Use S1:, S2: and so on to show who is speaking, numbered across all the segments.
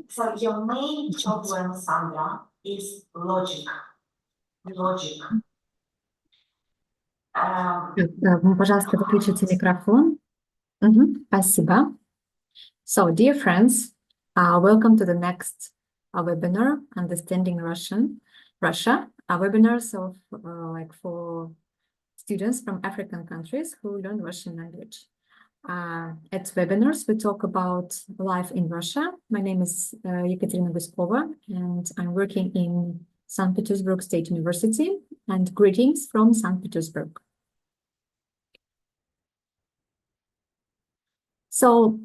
S1: So your main problem, Sandra, is logic. Logic.
S2: Пожалуйста, выключите микрофон. Спасибо. So, dear friends, welcome to the next webinar, Understanding Russia, webinars of like for students from African countries who learn Russian language. At webinars, we talk about life in Russia. My name is Ekaterina Guskova, and I'm working in St. Petersburg State University, and greetings from St. Petersburg. So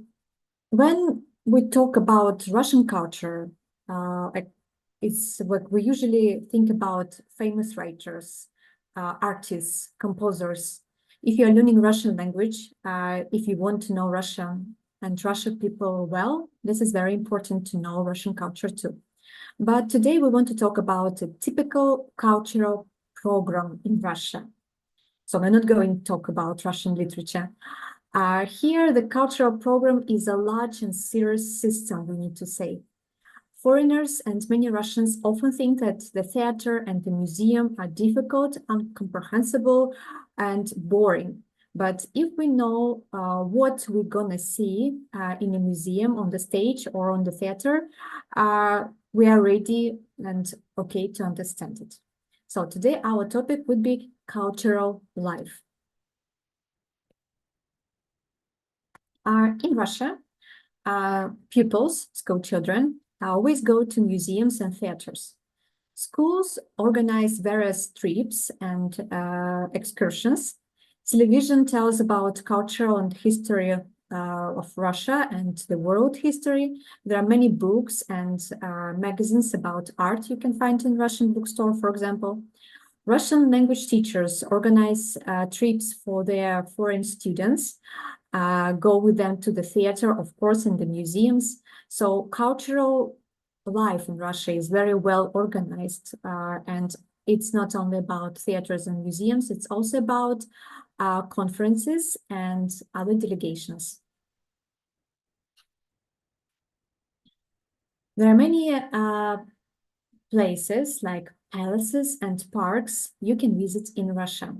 S2: when we talk about Russian culture, it's what we usually think about: famous writers, artists, composers. If you're learning Russian language, if you want to know Russian and Russian people well, this is very important to know Russian culture too. But today we want to talk about a typical cultural program in Russia. So we're not going to talk about Russian literature. Here, the cultural program is a large and serious system, we need to say. Foreigners and many Russians often think that the theater and the museum are difficult, incomprehensible, and boring. But if we know what we're gonna see in a museum, on the stage, or on the theater, we are ready and okay to understand it. So today our topic would be cultural life. In Russia, pupils, school children, always go to museums and theaters. Schools organize various trips and excursions. Television tells about cultural and history of Russia and the world history. There are many books and magazines about art you can find in Russian bookstore, for example. Russian language teachers organize trips for their foreign students, go with them to the theater, of course, in the museums. So cultural life in Russia is very well organized, and it's not only about theaters and museums, it's also about conferences and other delegations. There are many places like palaces and parks you can visit in Russia.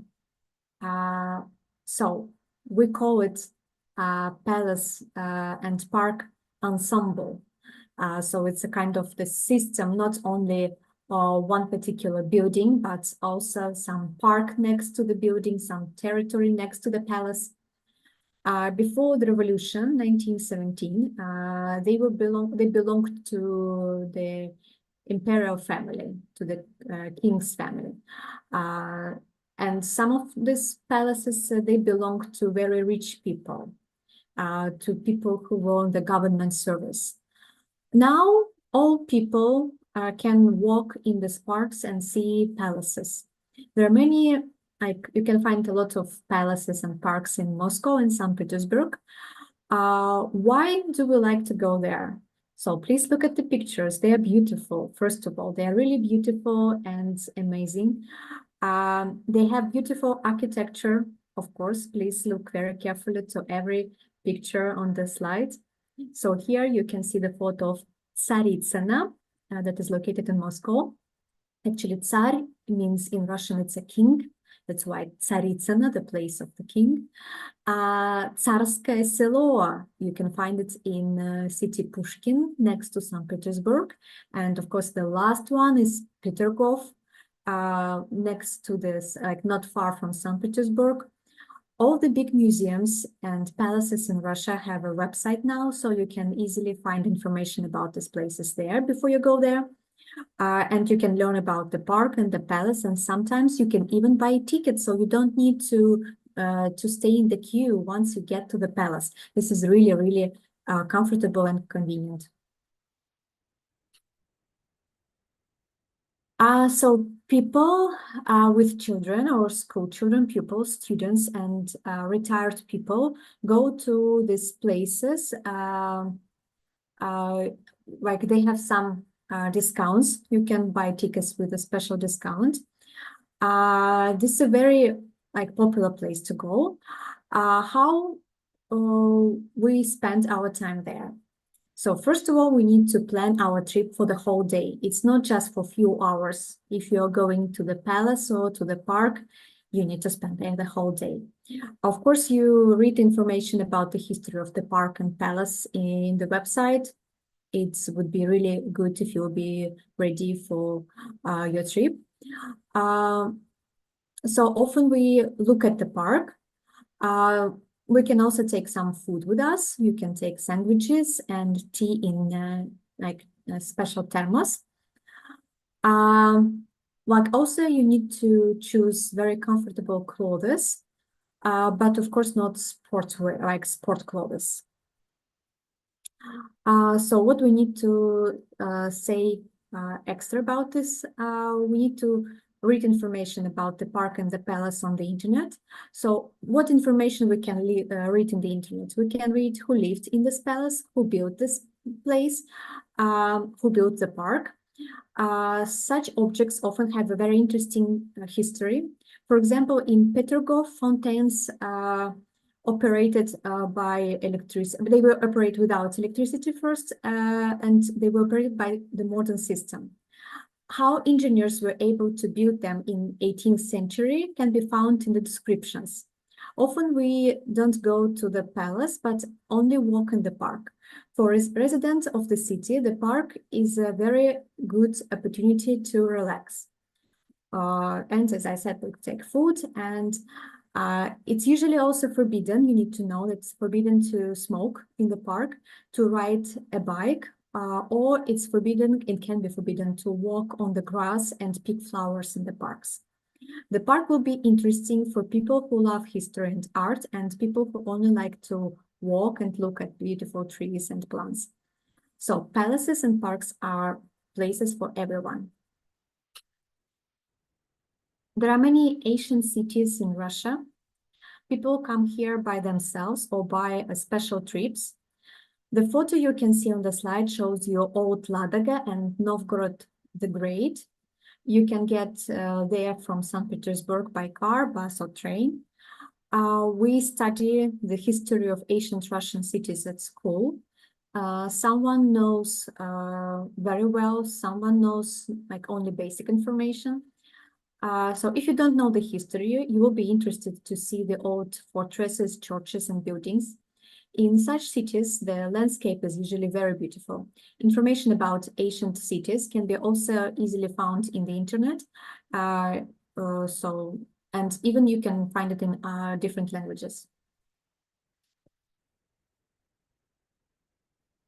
S2: So we call it palace and park ensemble. So it's a kind of the system, not only one particular building, but also some park next to the building, some territory next to the palace. Before the revolution, 1917, they belonged to the imperial family, to the king's family. And some of these palaces, they belonged to very rich people, to people who were on the government service. Now, all people can walk in these parks and see palaces. There are many, like you can find a lot of palaces and parks in Moscow and St. Petersburg. Why do we like to go there? So please look at the pictures. They are beautiful. First of all, they are really beautiful and amazing. They have beautiful architecture, of course. Please look very carefully to every picture on the slide. So here you can see the photo of Tsaritsina that is located in Moscow. Actually, Tsar means in Russian it's a king. That's why Tsaritsina, the place of the king. Tsarskое Selo, you can find it in city Pushkin next to St. Petersburg. And of course, the last one is Petergov, next to this, like not far from St. Petersburg. All the big museums and palaces in Russia have a website now, so you can easily find information about these places there before you go there. And you can learn about the park and the palace, and sometimes you can even buy tickets, so you don't need to stay in the queue once you get to the palace. This is really, really comfortable and convenient. So people with children or school children, pupils, students, and retired people go to these places. Like they have some discounts. You can buy tickets with a special discount. This is a very popular place to go. How we spend our time there. So first of all, we need to plan our trip for the whole day. It's not just for a few hours. If you're going to the palace or to the park, you need to spend there the whole day. Of course, you read information about the history of the park and palace in the website. It would be really good if you'll be ready for your trip. So often we look at the park. We can also take some food with us. You can take sandwiches and tea in like a special thermos. Like also you need to choose very comfortable clothes, but of course not sportswear, like sport clothes. So what we need to say extra about this, we need to read information about the park and the palace on the internet. So what information we can read in the internet? We can read who lived in this palace, who built this place, who built the park. Such objects often have a very interesting history. For example, in Petrograd, fountains operated by electricity. They were operated without electricity first, and they were operated by the modern system. How engineers were able to build them in 18th century can be found in the descriptions. Often we don't go to the palace, but only walk in the park. For residents of the city, the park is a very good opportunity to relax. And as I said, we take food, and it's usually also forbidden. You need to know that it's forbidden to smoke in the park, to ride a bike, or it's forbidden, it can be forbidden to walk on the grass and pick flowers in the parks. The park will be interesting for people who love history and art and people who only like to walk and look at beautiful trees and plants. So palaces and parks are places for everyone. There are many ancient cities in Russia. People come here by themselves or by special trips. The photo you can see on the slide shows you Old Ladaga and Novgorod the Great. You can get there from St. Petersburg by car, bus, or train. We study the history of ancient Russian cities at school. Someone knows very well, someone knows like only basic information. So if you don't know the history, you will be interested to see the old fortresses, churches, and buildings. In such cities, the landscape is usually very beautiful. Information about ancient cities can be also easily found in the internet. And even you can find it in different languages.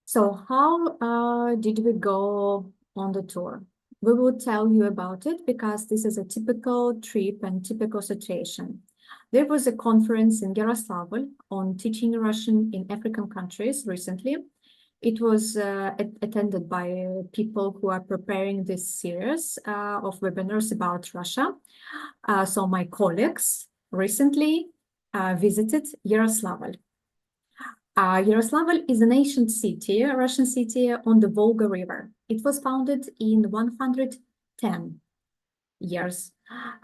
S2: So how did we go on the tour? We will tell you about it because this is a typical trip and typical situation. There was a conference in Yaroslavl on teaching Russian in African countries recently. It was attended by people who are preparing this series of webinars about Russia. So my colleagues recently visited Yaroslavl. Yaroslavl is an ancient city, a Russian city on the Volga River. It was founded in 110 years.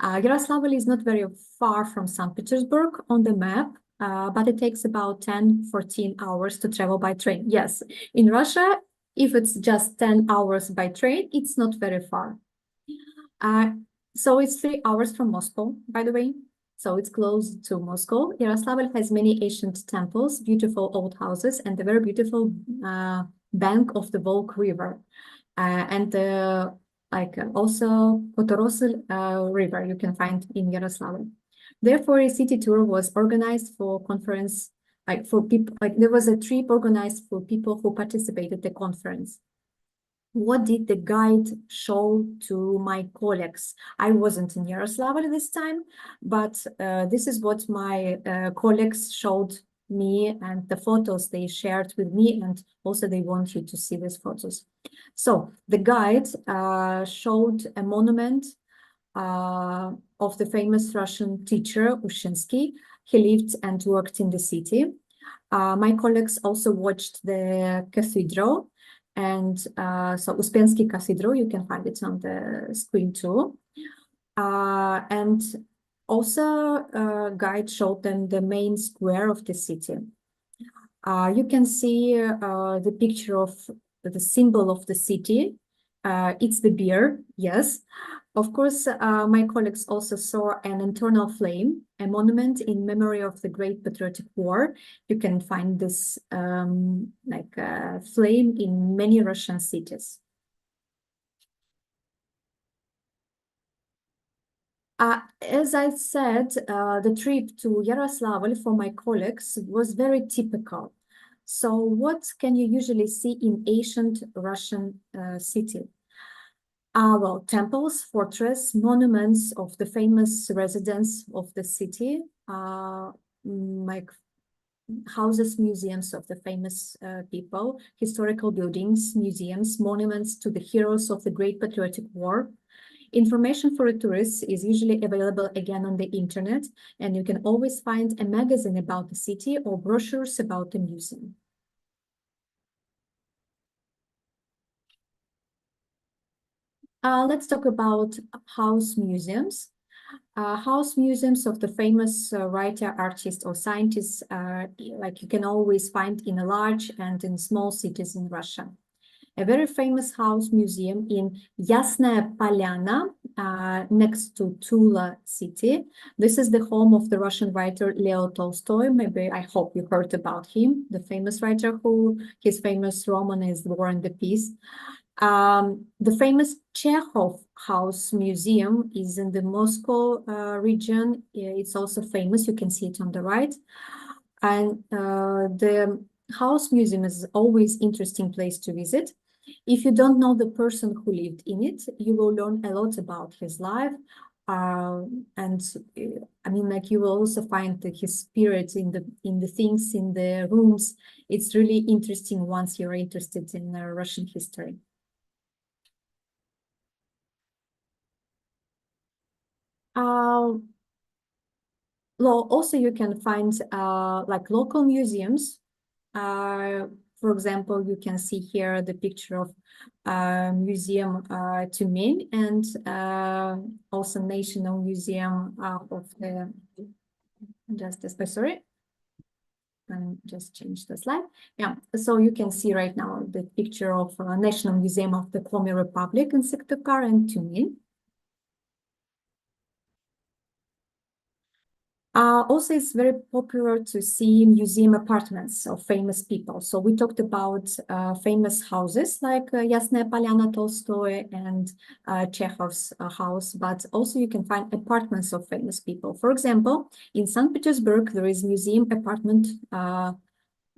S2: Yaroslavl is not very far from St. Petersburg on the map, but it takes about 10-14 hours to travel by train. Yes, in Russia, if it's just 10 hours by train, it's not very far. So it's 3 hours from Moscow, by the way. So it's close to Moscow. Yaroslavl has many ancient temples, beautiful old houses, and a very beautiful bank of the Volga River. And also Kotorosl River you can find in Yaroslavl. Therefore, a city tour was organized for conference, for people, there was a trip organized for people who participated in the conference. What did the guide show to my colleagues? I wasn't in Yaroslavl this time, but this is what my colleagues showed me and the photos they shared with me, and also they want you to see these photos. So the guide showed a monument of the famous Russian teacher Ushinsky. He lived and worked in the city. My colleagues also watched the cathedral. And so Uspensky Cathedral, you can find it on the screen too. And also guide showed them the main square of the city. You can see the picture of the symbol of the city. It's the beer, yes. Of course, my colleagues also saw an internal flame, a monument in memory of the Great Patriotic War. You can find this flame in many Russian cities. As I said, the trip to Yaroslavl for my colleagues was very typical. So what can you usually see in ancient Russian city? Well, temples, fortress, monuments of the famous residents of the city, like houses, museums of the famous people, historical buildings, museums, monuments to the heroes of the Great Patriotic War. Information for tourists is usually available again on the internet, and you can always find a magazine about the city or brochures about the museum. Let's talk about house museums. House museums of the famous writer, artist, or scientists, like you can always find in a large and in small cities in Russia. A very famous house museum in Yasnaya Polyana, next to Tula city. This is the home of the Russian writer Leo Tolstoy. Maybe, I hope you heard about him, the famous writer his famous roman is War and the Peace. The famous Chekhov House Museum is in the Moscow region. It's also famous. You can see it on the right. And the House Museum is always interesting place to visit. If you don't know the person who lived in it, you will learn a lot about his life. And I mean, like you will also find his spirit in the things in the rooms. It's really interesting once you're interested in Russian history. Well, also you can find like local museums. For example, you can see here the picture of Museum Tumen and also National Museum of the sorry. And just change the slide. Yeah, so you can see right now the picture of National Museum of the Komi Republic in Syktyvkar and Tumen. Also, it's very popular to see museum apartments of famous people. So we talked about famous houses like Yasnaya Polyana Tolstoy and Chekhov's house, but also you can find apartments of famous people. For example, in St. Petersburg, there is museum apartment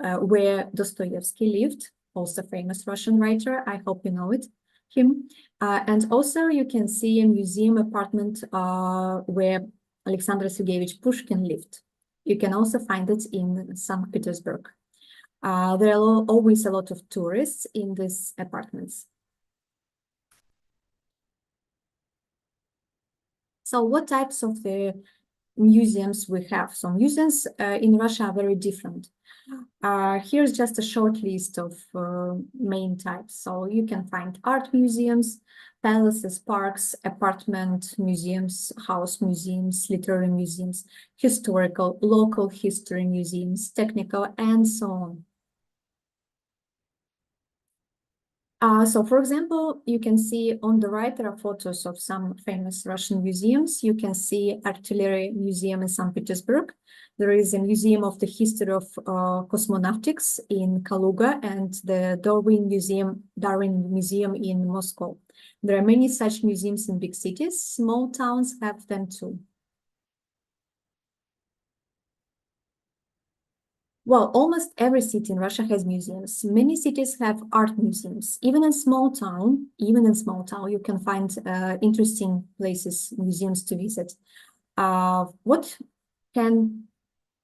S2: where Dostoevsky lived, also famous Russian writer. I hope you know him. And also you can see a museum apartment where Alexander Sergeyevich Pushkin lived. You can also find it in St. Petersburg. There are always a lot of tourists in these apartments. So what types of the museums we have? So museums in Russia are very different. Here's just a short list of main types. So you can find art museums, palaces, parks, apartment museums, house museums, literary museums, historical, local history museums, technical, and so on. So, for example, you can see on the right, there are photos of some famous Russian museums. You can see Artillery Museum in St. Petersburg. There is a Museum of the History of Cosmonautics in Kaluga and the Darwin Museum in Moscow. There are many such museums in big cities. Small towns have them too. Well, almost every city in Russia has museums. Many cities have art museums. Even in small town, you can find interesting places, museums to visit. What can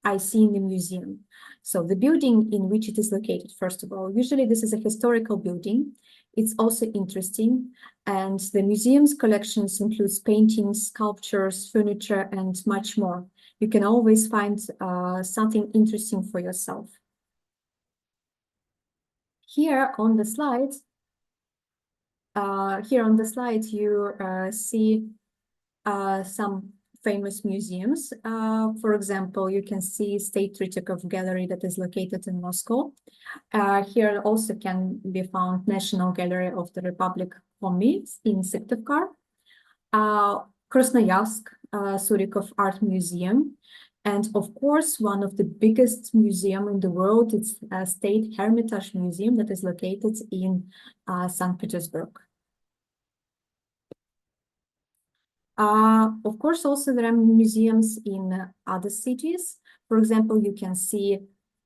S2: I see in the museum? So the building in which it is located, first of all, usually this is a historical building. It's also interesting. And the museum's collections includes paintings, sculptures, furniture, and much more. You can always find something interesting for yourself. Here on the slide, you see some famous museums. For example, you can see State Tretьяков Gallery that is located in Moscow. Here also can be found National Gallery of the Republic Komi in Syktyvkar, Krasnoyarsk, Surikov Art Museum, and of course, one of the biggest museum in the world, it's a State Hermitage Museum that is located in St. Petersburg. Of course, also there are museums in other cities. For example, you can see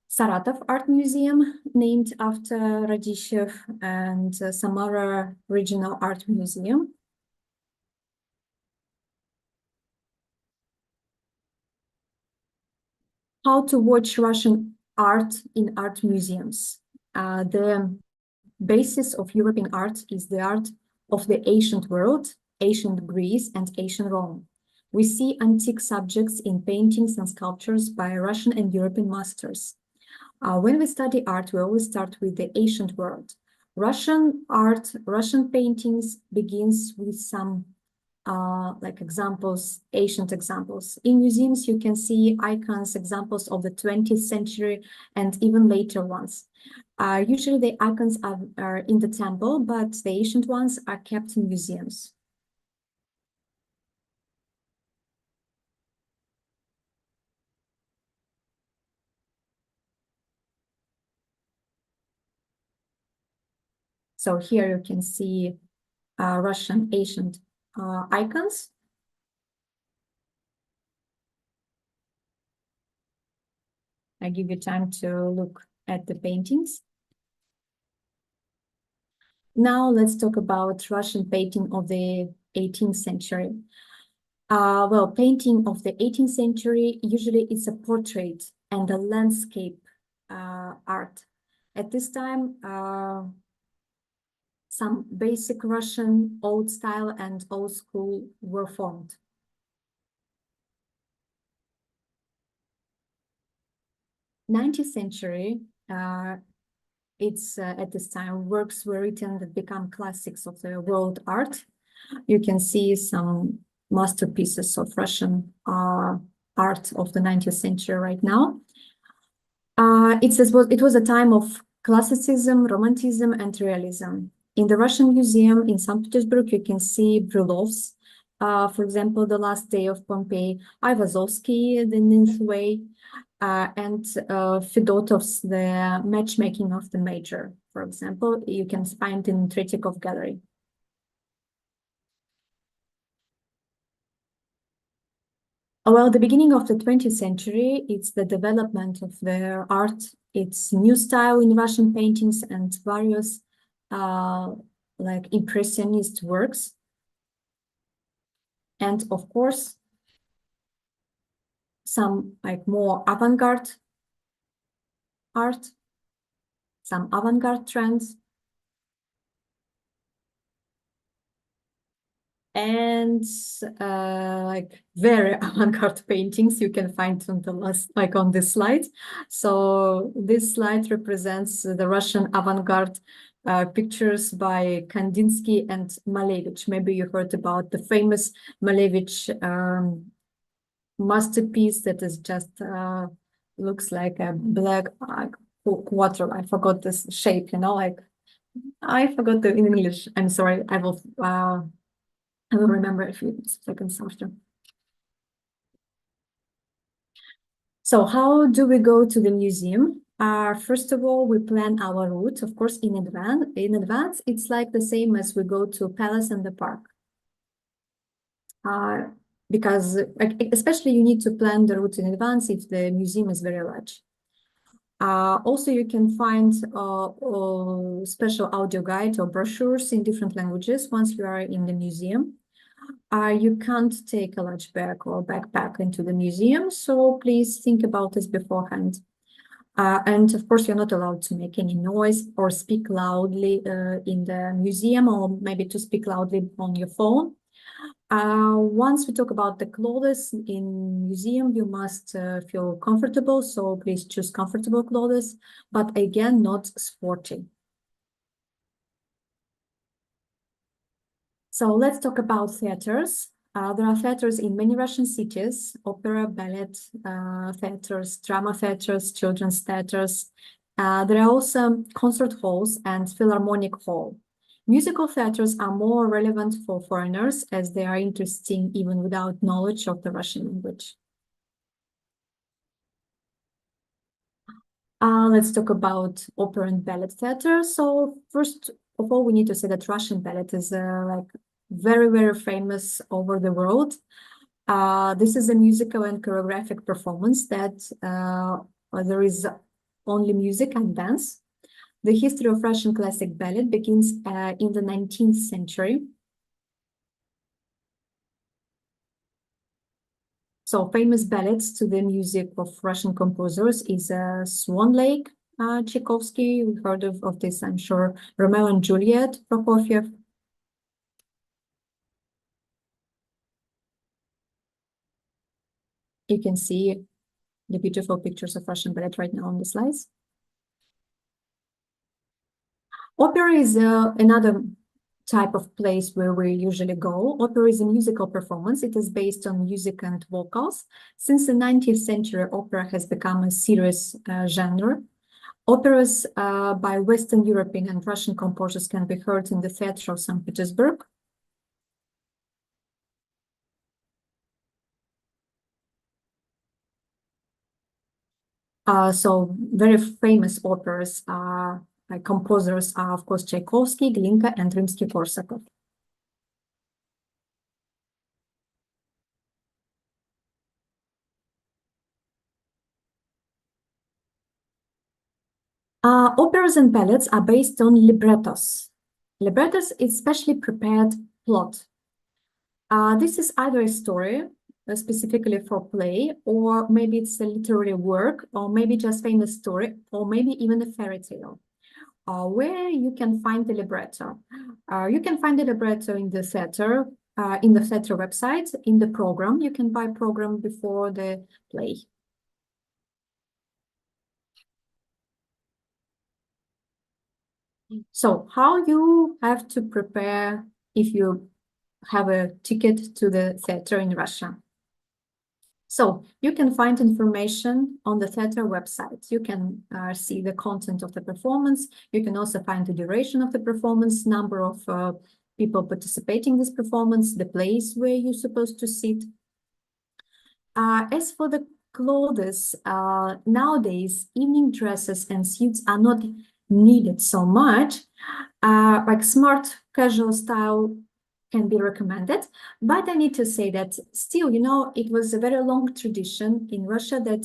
S2: Saratov Art Museum, named after Radishev, and Samara Regional Art Museum. How to watch Russian art in art museums. The basis of European art is the art of the ancient world, ancient Greece and ancient Rome. We see antique subjects in paintings and sculptures by Russian and European masters. When we study art, we always start with the ancient world. Russian art, Russian paintings begins with some like examples, ancient examples. In museums, you can see icons, examples of the 20th century and even later ones. Usually the icons are in the temple, but the ancient ones are kept in museums. So here you can see Russian ancient icons. I give you time to look at the paintings. Now let's talk about Russian painting of the 18th century. Well, painting of the 18th century, usually it's a portrait and a landscape art. At this time, some basic Russian old style and old school were formed. '19th century, it's at this time works were written that become classics of the world art. You can see some masterpieces of Russian art of the 19th century right now. It was a time of classicism, romanticism, and realism. In the Russian Museum in St. Petersburg, you can see Brylov's, for example, The Last Day of Pompeii, Ayvazovsky, The Ninth Way, and Fedotov's The Matchmaking of the Major, for example, you can find in Tretьяков Gallery. Well, the beginning of the 20th century, it's the development of their art, it's new style in Russian paintings and various like impressionist works. And of course, some like more avant-garde art, some avant-garde trends. And like very avant-garde paintings you can find on the last, like on this slide. So this slide represents the Russian avant-garde pictures by Kandinsky and Malevich. Maybe you heard about the famous Malevich masterpiece that is just looks like a black quarter. I forgot this shape, you know, like I forgot the in English. I'm sorry. I will remember a few seconds after. So how do we go to the museum? First of all, we plan our route, of course, in advance. In advance, it's like the same as we go to palace and the park. Because especially you need to plan the route in advance if the museum is very large. Also, you can find special audio guide or brochures in different languages once you are in the museum. You can't take a large bag or backpack into the museum, so please think about this beforehand. And of course, you're not allowed to make any noise or speak loudly in the museum, or maybe to speak loudly on your phone. Once we talk about the clothes in museum, you must feel comfortable, so please choose comfortable clothes, but again, not sporty. So let's talk about theaters. There are theaters in many Russian cities: opera, ballet theaters, drama theaters, children's theaters. There are also concert halls and philharmonic hall. Musical theaters are more relevant for foreigners as they are interesting even without knowledge of the Russian language. Let's talk about opera and ballet theater. So first of all, we need to say that Russian ballet is like very, very famous over the world. This is a musical and choreographic performance that there is only music and dance. The history of Russian classic ballet begins in the 19th century. So famous ballets to the music of Russian composers is Swan Lake, Tchaikovsky. We've heard of this, I'm sure. Romeo and Juliet, Prokofiev. You can see the beautiful pictures of Russian ballet right now on the slides. Opera is another type of place where we usually go. Opera is a musical performance. It is based on music and vocals. Since the 19th century, opera has become a serious genre. Operas by Western European and Russian composers can be heard in the theater of St. Petersburg. So very famous operas by composers are, of course, Tchaikovsky, Glinka, and Rimsky-Korsakov. Operas and ballets are based on librettos. Librettos is specially prepared plot. This is either a story specifically for play, or maybe it's a literary work, or maybe just famous story, or maybe even a fairy tale. Where you can find the libretto. You can find the libretto in the theater website, in the program. You can buy program before the play. So how you have to prepare if you have a ticket to the theater in Russia? So you can find information on the theater website. You can see the content of the performance. You can also find the duration of the performance, number of people participating in this performance, the place where you're supposed to sit. As for the clothes, nowadays, evening dresses and suits are not needed so much. Like smart casual style can be recommended, but I need to say that still, you know, it was a very long tradition in Russia that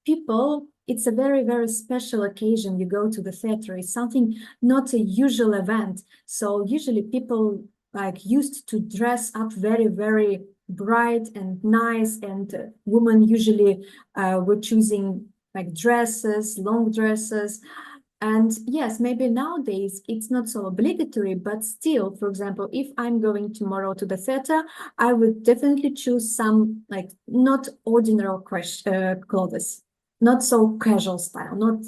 S2: people, it's a very, very special occasion. You go to the theater, it's something not a usual event. So usually people like used to dress up very, very bright and nice, and women usually were choosing like dresses, long dresses. And yes, maybe nowadays it's not so obligatory, but still, for example, if I'm going tomorrow to the theater, I would definitely choose some like not ordinary clothes, not so casual style,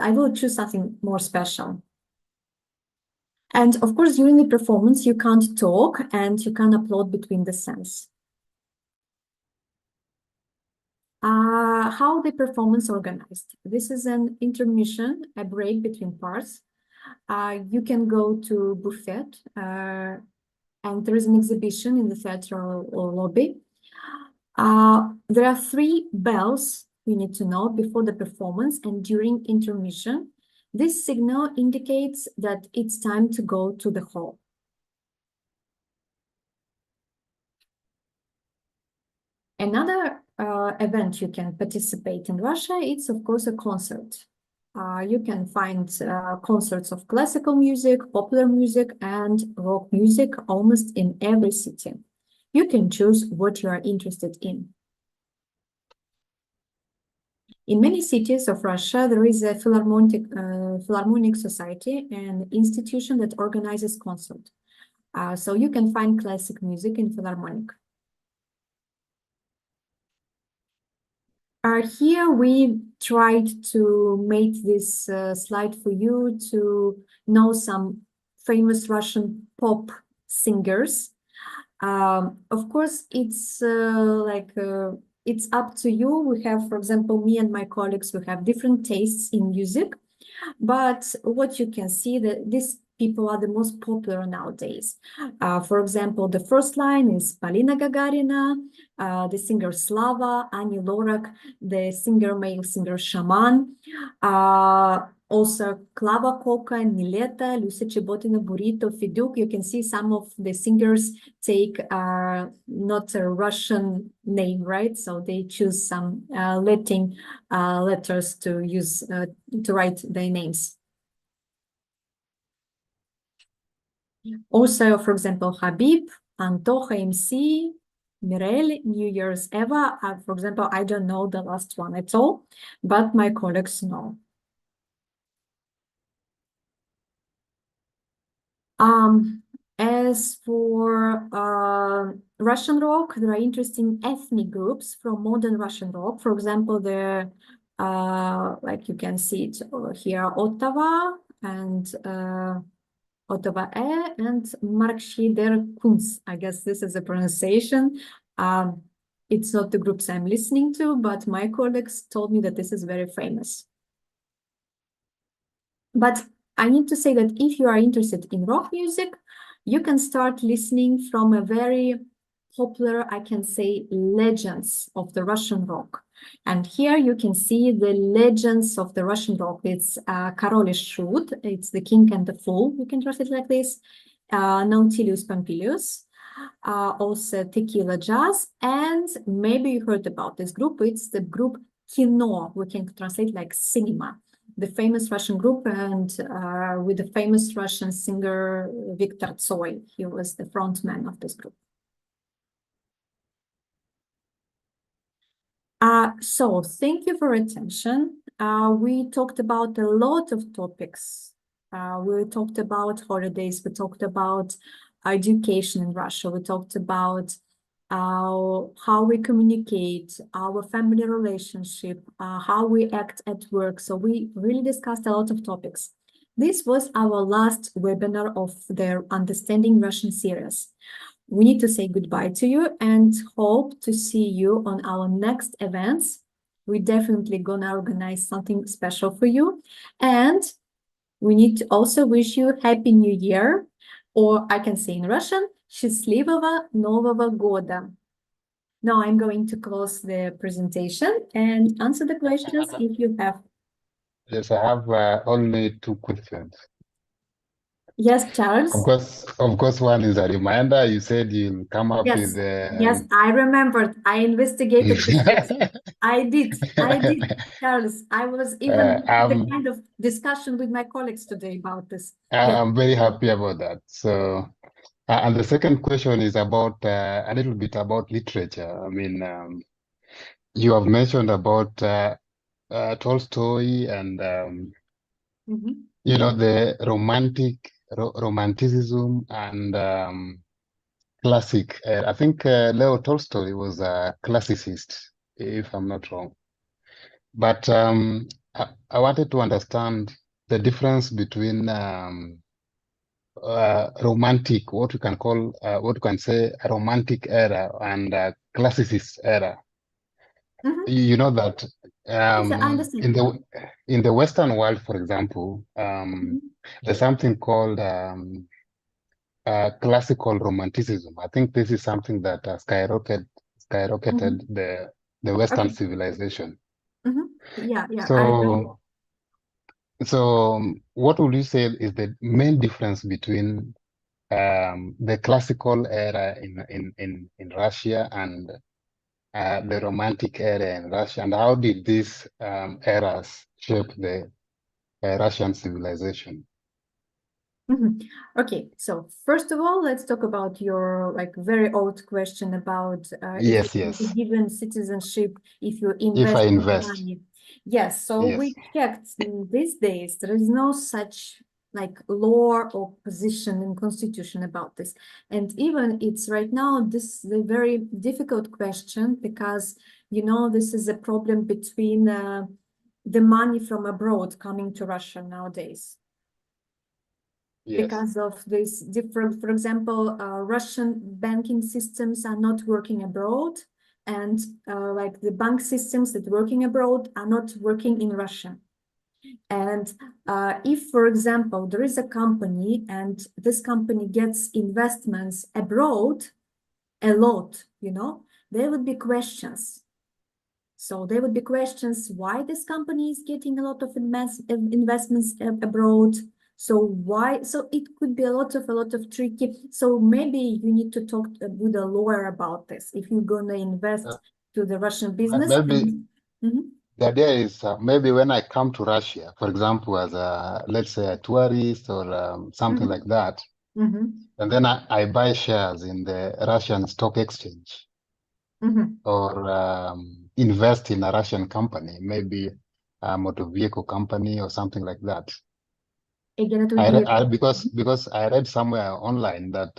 S2: I will choose something more special. And of course, during the performance, you can't talk and you can upload between the scenes. How the performance organized. This is an intermission, a break between parts. You can go to buffet, and there is an exhibition in the theater or lobby. There are 3 bells you need to know before the performance and during intermission. This signal indicates that it's time to go to the hall. Another event you can participate in Russia, it's of course a concert. You can find concerts of classical music, popular music, and rock music almost in every city. You can choose what you are interested in. In many cities of Russia, there is a philharmonic society, an institution that organizes concerts. So you can find classic music in philharmonic. Here we tried to make this slide for you to know some famous Russian pop singers. Of course, it's it's up to you. We have, for example, me and my colleagues, we have different tastes in music, but what you can see that these people are the most popular nowadays. For example, the first line is Polina Gagarina, the singer Slava, Ani Lorak, the male singer Shaman, also Klava Koka, Nileta, Lucia Chibotina, Burrito, Fiduk. You can see some of the singers take not a Russian name, right? So they choose some Latin letters to use to write their names. Also, for example, Habib, Antoha MC, Mirel, New Year's Eva. For example, I don't know the last one at all, but my colleagues know. As for Russian rock, there are interesting ethnic groups from modern Russian rock. For example, there, like you can see it over here, Ottawa and Ottawa and Markschider Kunz. I guess this is a pronunciation. It's not the groups I'm listening to, but my colleagues told me that this is very famous. But I need to say that if you are interested in rock music, you can start listening from a very popular, I can say, legends of the Russian rock. And here you can see the legends of the Russian rock. It's Korol и Shut, it's the king and the fool, you can translate like this, Nautilus Pompilius, also Tequila Jazz, and maybe you heard about this group, it's the group Kino, we can translate like cinema, the famous Russian group, and with the famous Russian singer Viktor Tsoi. He was the frontman of this group. So thank you for attention. We talked about a lot of topics. We talked about holidays, we talked about education in Russia, we talked about how we communicate, our family relationship, how we act at work. So we really discussed a lot of topics. This was our last webinar of the Understanding Russian series. We need to say goodbye to you and hope to see you on our next events. We're definitely gonna organize something special for you. And we need to also wish you Happy New Year, or I can say in Russian, Счастливого Нового года. Now I'm going to close the presentation and answer the questions if you have.
S3: Yes, I have only 2 questions.
S2: Yes, Charles.
S3: Of course, one is a reminder. You said you'll come up with
S2: Yes, I remembered. I investigated the I did, Charles. I was even the kind of discussion with my colleagues today about this.
S3: I'm very happy about that. So, and the second question is about a little bit about literature. I mean, you have mentioned about Tolstoy and you know, the romanticism and classic. I think Leo Tolstoy was a classicist, if I'm not wrong. But I wanted to understand the difference between romantic, what we can call, what we can say, a romantic era and a classicist era. You know that
S2: Yes, I understand.
S3: in the Western world, for example, there's something called classical romanticism. I think this is something that skyrocketed the Western civilization.
S2: Yeah,
S3: So, what would you say is the main difference between the classical era in Russia and the romantic era in Russia, and how did these eras shape the Russian civilization?
S2: Okay, so first of all, let's talk about your like very old question about if you can be given citizenship if you invest money. Yes, so we checked these days, there is no such like law or position in constitution about this. And even it's right now, this is a very difficult question because, you know, this is a problem between the money from abroad coming to Russia nowadays.
S3: Yes.
S2: because of this different, for example, Russian banking systems are not working abroad, and like the bank systems that working abroad are not working in Russia. And if, for example, there is a company and this company gets investments abroad a lot, you know, there would be questions. So there would be questions why this company is getting a lot of investments abroad. So why? So it could be a lot of tricky. So maybe you need to talk with a lawyer about this if you're gonna invest to the Russian business.
S3: Maybe
S2: Mhm.
S3: the idea is maybe when I come to Russia, for example, as a, let's say, a tourist or something like that, and then I buy shares in the Russian stock exchange or invest in a Russian company, maybe a motor vehicle company or something like that.
S2: Again, it would be
S3: Because I read somewhere online that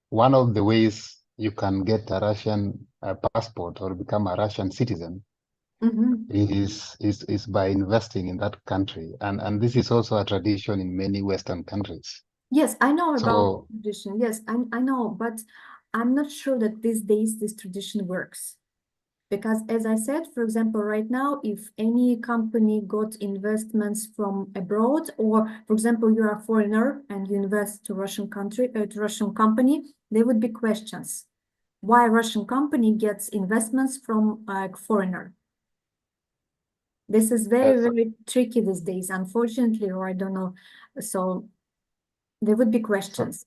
S3: one of the ways you can get a Russian passport or become a Russian citizen is by investing in that country, and this is also a tradition in many Western countries.
S2: Yes, I know about
S3: So
S2: tradition. Yes, I know, but I'm not sure that these days this tradition works. Because as I said, for example, right now, if any company got investments from abroad, or for example, you're a foreigner and you invest to Russian country, to Russian company, there would be questions. Why Russian company gets investments from a foreigner? This is very, very tricky these days, unfortunately, or I don't know. So there would be questions.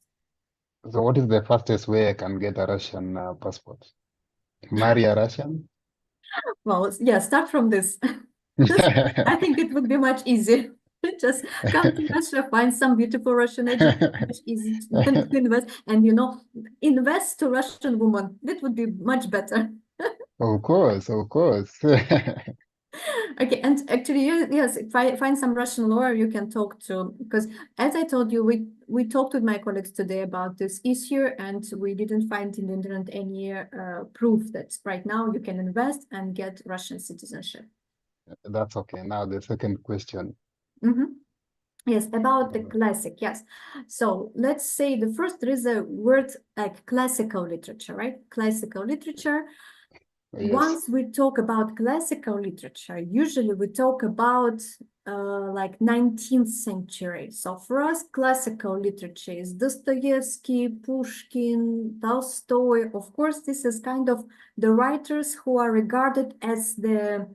S3: So what is the fastest way I can get a Russian passport? Marry a Russian?
S2: Well, yeah, start from this. I think it would be much easier. Just come to Russia, find some beautiful Russian agent, much easy to invest, and you know, invest to Russian woman. That would be much better.
S3: Of course, of course.
S2: Okay, and actually, yes, if I find some Russian lawyer you can talk to, because as I told you, we talked with my colleagues today about this issue, and we didn't find in the internet any proof that right now you can invest and get Russian citizenship.
S3: That's okay. Now the second question.
S2: Yes, about the classic, yes. So let's say the first, there is a word like classical literature, right? Classical literature.
S3: Yes.
S2: Once we talk about classical literature, usually we talk about like 19th century. So for us, classical literature is Dostoevsky, Pushkin, Tolstoy. Of course, this is kind of the writers who are regarded as the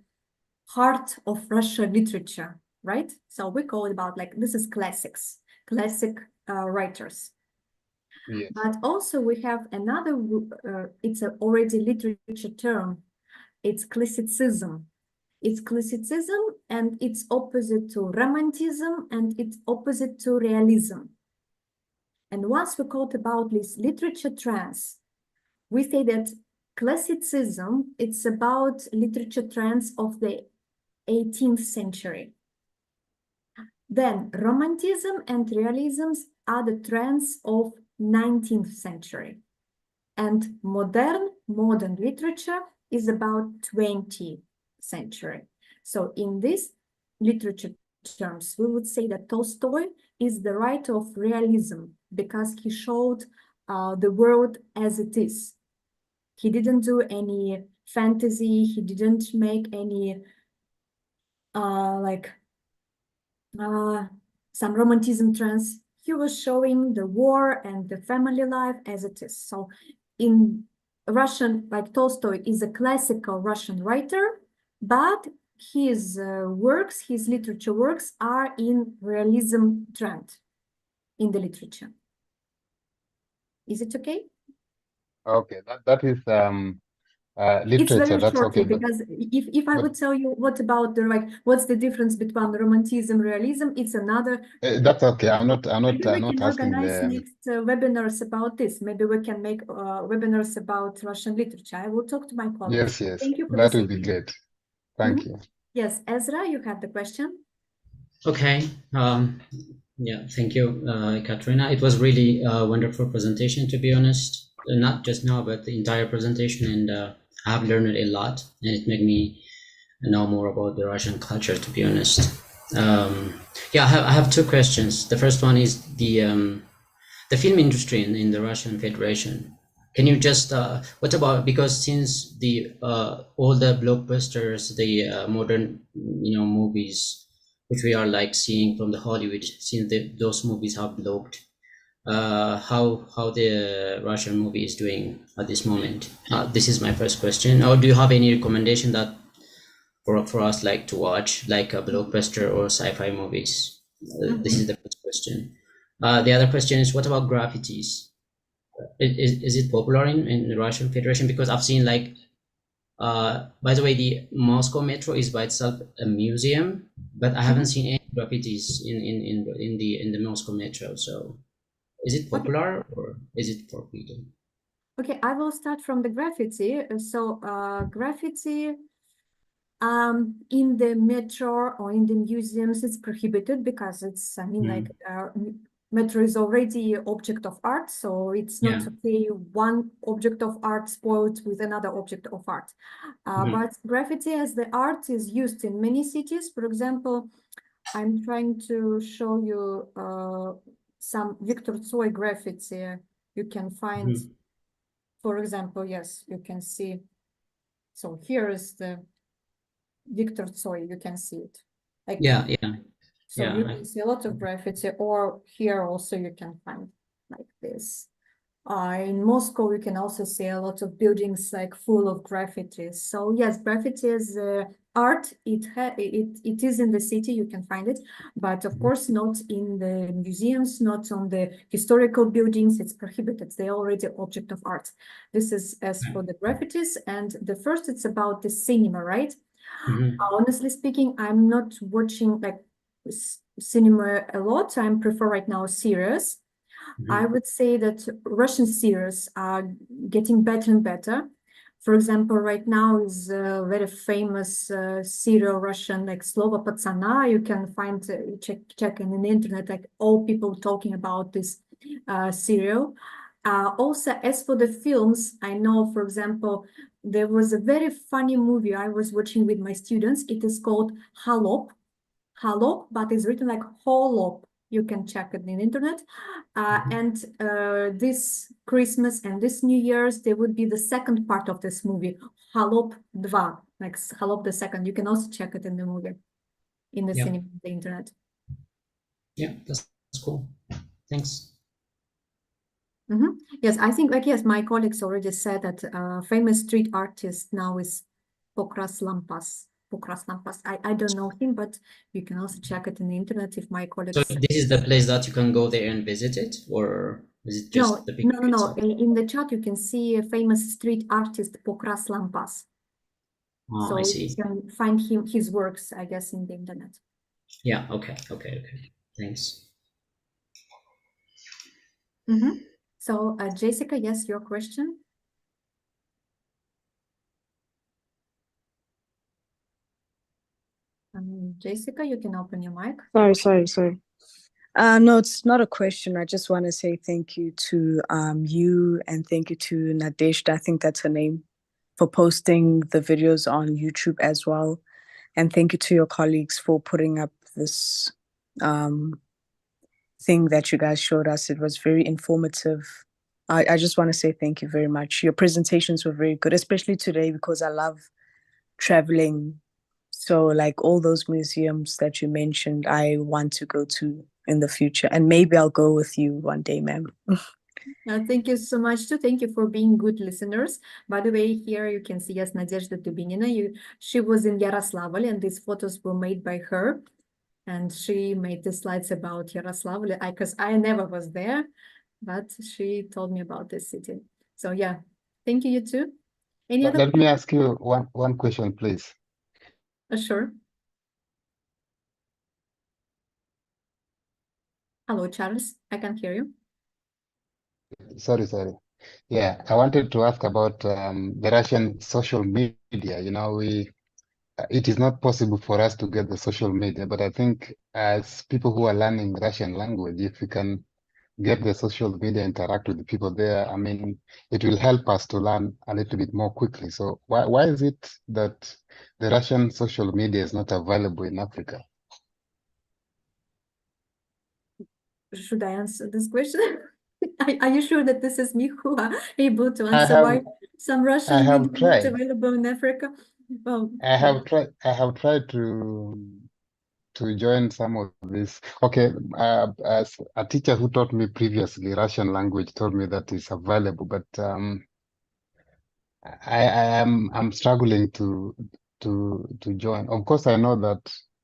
S2: heart of Russian literature, right? So we call it about like, this is classics, classic writers.
S3: Yes.
S2: But also we have another, it's already literature term, it's classicism. It's classicism and it's opposite to romanticism and it's opposite to realism. And once we talk about this literature trends, we say that classicism, it's about literature trends of the 18th century. Then romanticism and realism are the trends of 19th century. And modern literature is about 20th century. So in these literature terms, we would say that Tolstoy is the writer of realism because he showed the world as it is. He didn't do any fantasy, he didn't make any some romanticism trends. He was showing the war and the family life as it is. So in Russian, like Tolstoy is a classical Russian writer, but his works, his literature works are in realism trend in the literature. Is it okay?
S3: Okay, that is literature.
S2: It's very
S3: That's
S2: shortly,
S3: okay.
S2: because if I would tell you what about the like what's the difference between romanticism, realism, it's another.
S3: That's okay. I'm not
S2: Maybe we can
S3: asking
S2: organize
S3: the
S2: next webinars about this. Maybe we can make webinars about Russian literature. I will talk to my colleagues.
S3: yes.
S2: Thank you for
S3: That
S2: this.
S3: would be great. Thank you.
S2: Yes, Ezra, you have the question.
S4: Okay. Yeah, thank you, Katrina. It was really a wonderful presentation, to be honest. Not just now, but the entire presentation, and I have learned a lot, and it made me know more about the Russian culture, to be honest. Yeah, I have two questions. The first one is the film industry in the Russian Federation. Can you just what about, because since the all the blockbusters, the modern movies which we are like seeing from the Hollywood, since those movies have blocked, how the Russian movie is doing at this moment? This is my first question. Or do you have any recommendation that for us like to watch like a blockbuster or sci-fi movies? This is the first question. The other question is, what about graffitis? Is it popular in the Russian Federation? Because I've seen like by the way, the Moscow metro is by itself a museum, but I haven't seen any graffitis in the Moscow metro. So is it popular or is it forbidden?
S2: Okay, I will start from the graffiti. So graffiti in the metro or in the museums, it's prohibited because it's, I mean, like metro is already object of art, so it's not okay one object of art spoiled with another object of art. But graffiti as the art is used in many cities. For example, I'm trying to show you some Victor Tsoi graffiti. You can find, for example, yes, you can see. So here is the Victor Tsoi, you can see it. Like, so you can see a lot of graffiti, or here also you can find like this. In Moscow, you can also see a lot of buildings like full of graffiti. So yes, graffiti is art. It is in the city, you can find it, but of course not in the museums, not on the historical buildings. It's prohibited. They're already object of art. This is as for the graffitis. And the first, it's about the cinema, right? Honestly speaking, I'm not watching like cinema a lot. I prefer right now series. I would say that Russian series are getting better and better. For example, right now is a very famous serial Russian, like Slovo Patsana. You can find, check in the internet, like all people talking about this serial. Also, as for the films, I know, for example, there was a very funny movie I was watching with my students. It is called Holop, but it's written like Holop. You can check it in the internet. And this Christmas and this New Year's, there would be the second part of this movie, Holop 2, like Holop the second. You can also check it in the movie, in the cinema, the internet.
S4: Yeah, that's cool. Thanks.
S2: Yes, I think like, yes, my colleagues already said that famous street artist now is Pokras Lampas. I don't know him, but you can also check it in the internet if my colleagues.
S4: So this is the place that you can go there and visit it, or is it just the picture?
S2: No. In the chat, you can see a famous street artist, Pokras Lampas. So
S4: I see.
S2: you can find his works, I guess, in the internet.
S4: Yeah, okay. Thanks.
S2: So Jessica, yes, your question. Jessica, you can open your mic.
S5: Sorry. No, it's not a question. I just want to say thank you to you, and thank you to Nadeshda, I think that's her name, for posting the videos on YouTube as well. And thank you to your colleagues for putting up this thing that you guys showed us. It was very informative. I just want to say thank you very much. Your presentations were very good, especially today, because I love traveling. So like all those museums that you mentioned, I want to go to in the future, and maybe I'll go with you one day, ma'am.
S2: Thank you so much too. Thank you for being good listeners. By the way, here you can see yes, Nadezhda Dubinina. She was in Yaroslavl, and these photos were made by her. And she made the slides about Yaroslavl, because I never was there, but she told me about this city. So yeah, thank you too. Any other?
S3: Let me ask you one question, please.
S2: Sure. Hello, Charles. I can hear you.
S3: Sorry. Yeah, I wanted to ask about the Russian social media. You know, it is not possible for us to get the social media, but I think as people who are learning Russian language, if we can get the social media, interact with the people there, I mean, it will help us to learn a little bit more quickly. So why is it that the Russian social media is not available in Africa?
S2: should I answer this question? Are you sure that this is me who are able to
S3: I
S2: answer
S3: have
S2: why some Russian
S3: I have
S2: media not
S3: tried.
S2: available in Africa? Well,
S3: I have tried to join some of this. Okay, as a teacher who taught me previously Russian language told me that it's available, but I'm struggling to join. Of course, I know that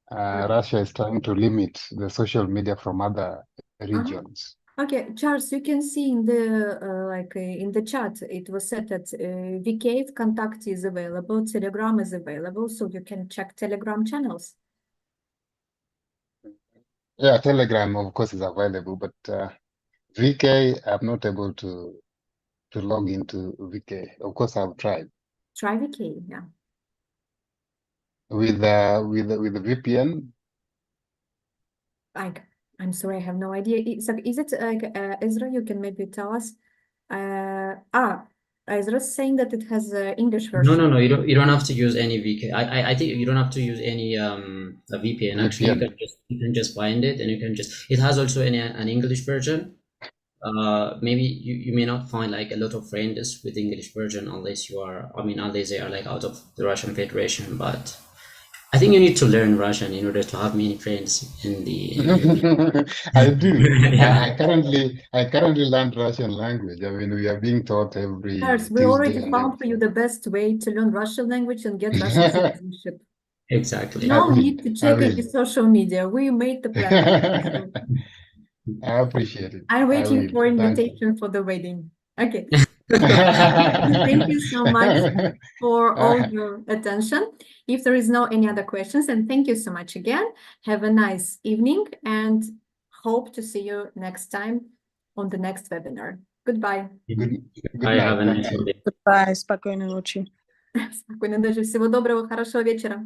S3: Russia is trying to limit the social media from other regions.
S2: okay, Charles, you can see in the in the chat, it was said that VK Contact is available, Telegram is available, so you can check Telegram channels.
S3: Yeah, Telegram, of course, is available, but VK, I'm not able to log into VK. Of course, I've tried
S2: Try VK, yeah.
S3: with the VPN.
S2: I'm sorry, I have no idea. So is it Ezra? You can maybe tell us. Ezra's saying that it has English version.
S4: No. You don't have to use any VK. I think you don't have to use any a VPN. Actually, you can just find it, and you can just. It has also an English version. Maybe you may not find like a lot of friends with English version unless you are. I mean, unless they are like out of the Russian Federation, but. I think you need to learn Russian in order to have many friends in the.
S3: I do.
S4: Yeah.
S3: I currently learned Russian language. I mean, we are being taught every
S2: Charles, we
S3: Tuesday
S2: already
S3: and
S2: found for you the best way to learn Russian language and get Russian citizenship.
S4: Exactly.
S2: No
S3: will.
S2: need to check
S3: I
S2: any
S3: will.
S2: social media. We made the plan.
S3: I appreciate it.
S2: I'm
S3: I
S2: waiting
S3: will.
S2: for
S3: Thank you.
S2: invitation for the wedding. Okay. Thank you so much for all your attention. If there is no any other questions, and thank you so much again. Have a nice evening and hope to see you next time on the next webinar. Goodbye.
S3: Good
S4: I have
S3: night.
S4: a
S3: Thank
S4: nice
S3: you.
S4: day.
S5: Goodbye. Спокойной ночи.
S2: Спокойной ночи. Всего доброго, хорошего вечера.